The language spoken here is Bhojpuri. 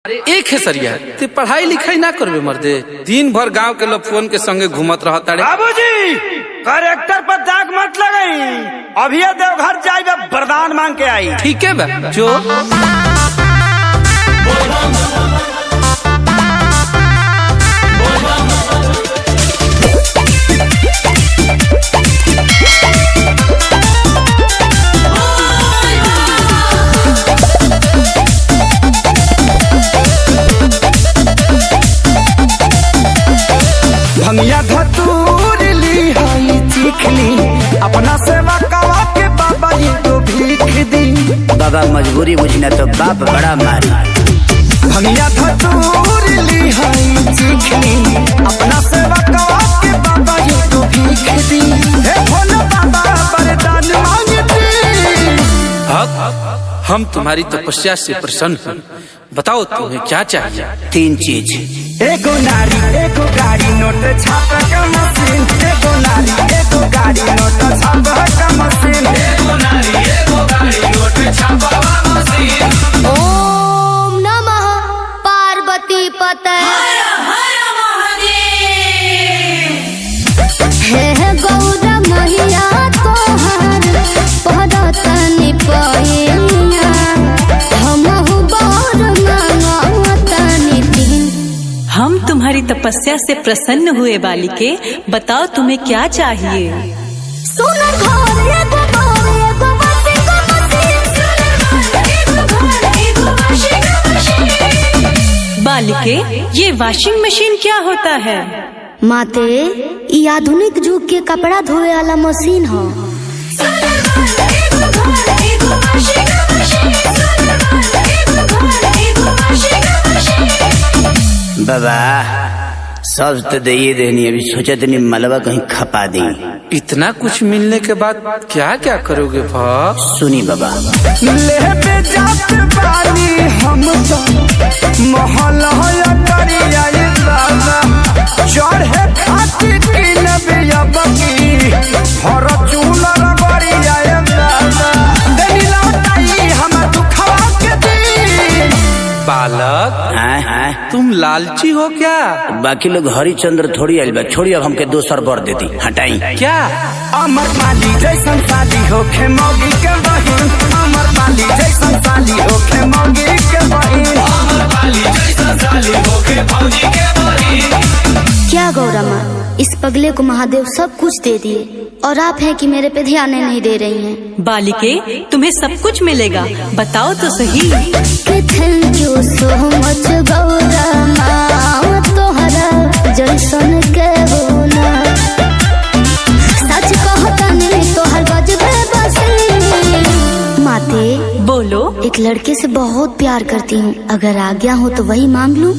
एक है सरिया ते पढ़ाई लिखाई ना करबे मर्दे, दिन भर गांव के लोग फोन के संगे घूमत रहता रे। बाबूजी करेक्टर पर दाग मत लगाई, अभी देवघर जाए वरदान मांग के आई। ठीक है बा जो भंगिया धतूर ली हई चिखली, अपना सेवा कवा के बाबा ये तो भीख दी। बाबा मजबूरी बुझना तो बाप बड़ा मारी। भंगिया धतूर ली हई चिखली, अपना सेवा कवा के बाबा ये तो भीख दी। हे भोले बाबा वरदान मांगती। हम तुम्हारी तपस्या से प्रसन्न हैं, बताओ तुम्हें क्या चाहिए। 3 चीज, एगो नारी एगो गाड़ी नोट छाप का मशीन, एगो नारी एगो गाड़ी नोट छाप का मशीन, एगो नारी एगो गाड़ी नोट छाप का मशीन। ओम नमः पार्वती पते हे गौरा मैया तोहर पहरतनी पैया, हमहु बर मांगतनी दिन। हम तुम्हारी तपस्या से प्रसन्न हुए बालिके, बताओ तुम्हें क्या चाहिए। सुन घर एगो घर एगो वाशिंग मशीन। बालिके ये वॉशिंग मशीन क्या होता है। माते ई आधुनिक युग के कपड़ा धोए वाला मशीन हो। बाबा सब तो दे देनी, अभी सोचा तनी मलबा कहीं खपा दी। इतना कुछ मिलने के बाद क्या क्या करोगे भाव। सुनी बाबा, लेबे जात बानी हम तो महल करिया बाबा, चढ़े खातिर किनबे अबकी हर चूल रगड़िया बाबा, देनी लौटाई हम दुखवा के दी। बालक तुम लालची हो क्या। बाकी लोग हरिचंद्र थोड़ी आइल बा, छोड़ी अब हमके दोसर बर देती हटाई। क्या अमर पाली जैसन साली होखे मौगी के बहिन, अमर पाली जैसन साली होखे मौगी के बहिन, अमर पाली जैसन साली होखे मौगी के बहिन। क्या गौरा माँ, इस पगले को महादेव सब कुछ दे दिए और आप हैं कि मेरे पे ध्यान नहीं दे रही हैं। बालिके तुम्हें सब कुछ मिलेगा, बताओ तो सही। Thank you so much Gaura माँ, तोहरा जैसन के होना सच कहता नहीं तोहर गजबे बसी। माते बोलो। एक लड़के से बहुत प्यार करती हूँ, अगर आज्ञा हो तो वही मांग लूं।